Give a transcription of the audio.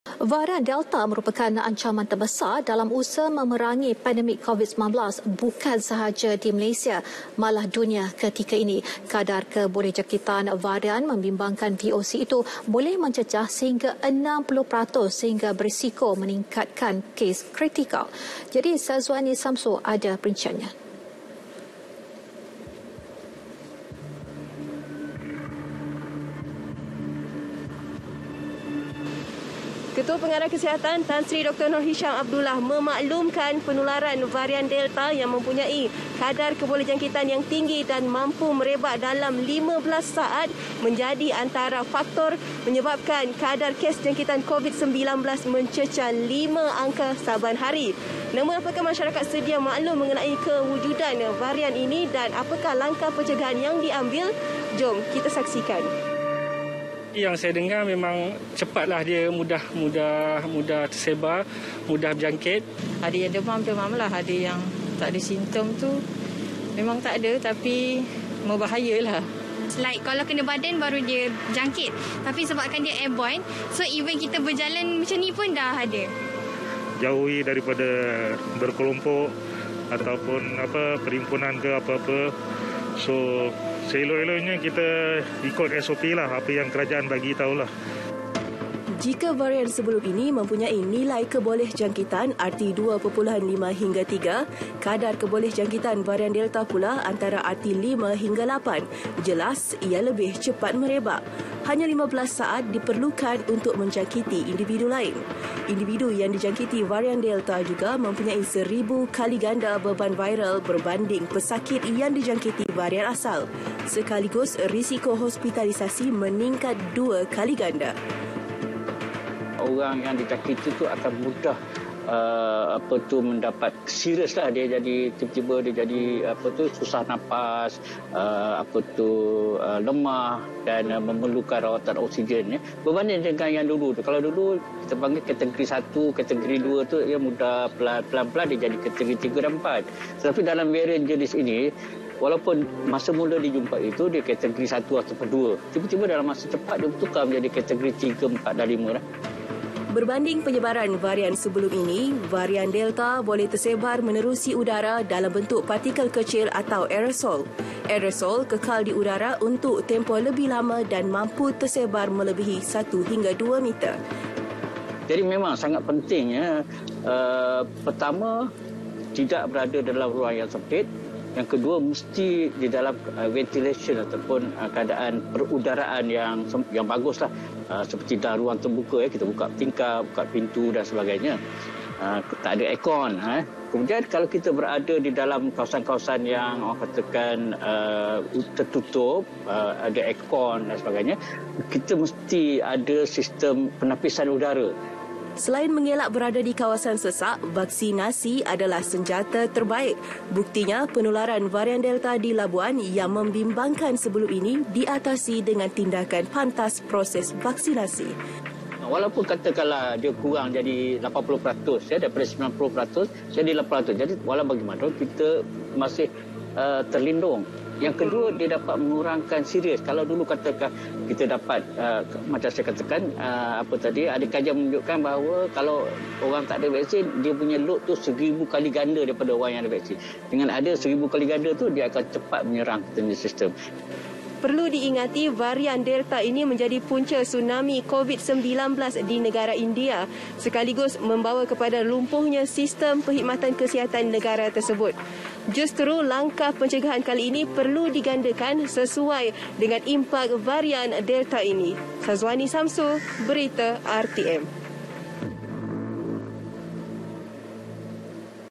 Varian Delta merupakan ancaman terbesar dalam usaha memerangi pandemik COVID-19 bukan sahaja di Malaysia, malah dunia ketika ini. Kadar kebolehjangkitan varian membimbangkan VOC itu boleh mencecah sehingga 60% sehingga berisiko meningkatkan kes kritikal. Jadi Syazwani Samsu ada perinciannya. Ketua Pengarah Kesihatan Tan Sri Dr. Nur Hisham Abdullah memaklumkan penularan varian Delta yang mempunyai kadar kebolehjangkitan yang tinggi dan mampu merebak dalam 15 saat menjadi antara faktor menyebabkan kadar kes jangkitan COVID-19 mencecah 5 angka saban hari. Namun apakah masyarakat sedia maklum mengenai kewujudan varian ini dan apakah langkah pencegahan yang diambil? Jom kita saksikan. Yang saya dengar memang cepatlah dia mudah tersebar, mudah berjangkit. Ada yang demam lah, ada yang tak ada simptom tu memang tak ada tapi membahayalah. Like kalau kena badan baru dia jangkit, tapi sebabkan dia airborne, so even kita berjalan macam ni pun dah ada. Jauhi daripada berkelompok ataupun perhimpunan ke apa-apa. So seelok-eloknya kita ikut SOP lah, apa yang kerajaan bagi tahulah. Jika varian sebelum ini mempunyai nilai kebolehjangkitan RT 2.5 hingga 3, kadar kebolehjangkitan varian Delta pula antara RT 5 hingga 8. Jelas ia lebih cepat merebak. Hanya 15 saat diperlukan untuk menjangkiti individu lain. Individu yang dijangkiti varian Delta juga mempunyai 1000 kali ganda beban viral berbanding pesakit yang dijangkiti varian asal. Sekaligus risiko hospitalisasi meningkat 2 kali ganda. Orang yang dijangkiti itu akan mudah mendapat serius lah, dia jadi tiba-tiba dia jadi susah nafas, lemah dan memerlukan rawatan oksigen ya. Berbanding dengan yang dulu tu. Kalau dulu kita panggil kategori 1, kategori 2 tu dia mudah pelan-pelan dia jadi kategori 3 dan 4. Tetapi dalam varian jenis ini, walaupun masa mula dijumpai itu dia kategori 1 ataupun 2, tiba-tiba dalam masa cepat dia bertukar menjadi kategori 3, 4 dan 5 dah. Berbanding penyebaran varian sebelum ini, varian Delta boleh tersebar menerusi udara dalam bentuk partikel kecil atau aerosol. Aerosol kekal di udara untuk tempoh lebih lama dan mampu tersebar melebihi 1 hingga 2 meter. Jadi memang sangat pentingnya, pertama, tidak berada dalam ruang yang sempit. Yang kedua, mesti di dalam ventilation ataupun keadaan perudaraan yang baguslah. Seperti dalam ruang terbuka, kita buka tingkap, buka pintu dan sebagainya. Tak ada aircon. Kemudian kalau kita berada di dalam kawasan-kawasan yang orang katakan tertutup, ada aircon dan sebagainya, kita mesti ada sistem penapisan udara. Selain mengelak berada di kawasan sesak, vaksinasi adalah senjata terbaik. Buktinya, penularan varian Delta di Labuan yang membimbangkan sebelum ini diatasi dengan tindakan pantas proses vaksinasi. Walaupun katakanlah dia kurang jadi 80%, daripada 90% jadi 80%. Jadi walau bagaimana kita masih terlindung. Yang kedua, dia dapat mengurangkan serius. Kalau dulu katakan kita dapat, macam saya katakan, ada kajian menunjukkan bahawa kalau orang tak ada vaksin, dia punya load tu 1000 kali ganda daripada orang yang ada vaksin. Dengan ada 1000 kali ganda tu, dia akan cepat menyerang kita sistem. Perlu diingati, varian Delta ini menjadi punca tsunami COVID-19 di negara India sekaligus membawa kepada lumpuhnya sistem perkhidmatan kesihatan negara tersebut. Justru langkah pencegahan kali ini perlu digandakan sesuai dengan impak varian Delta ini. Syazwani Samsu, Berita RTM.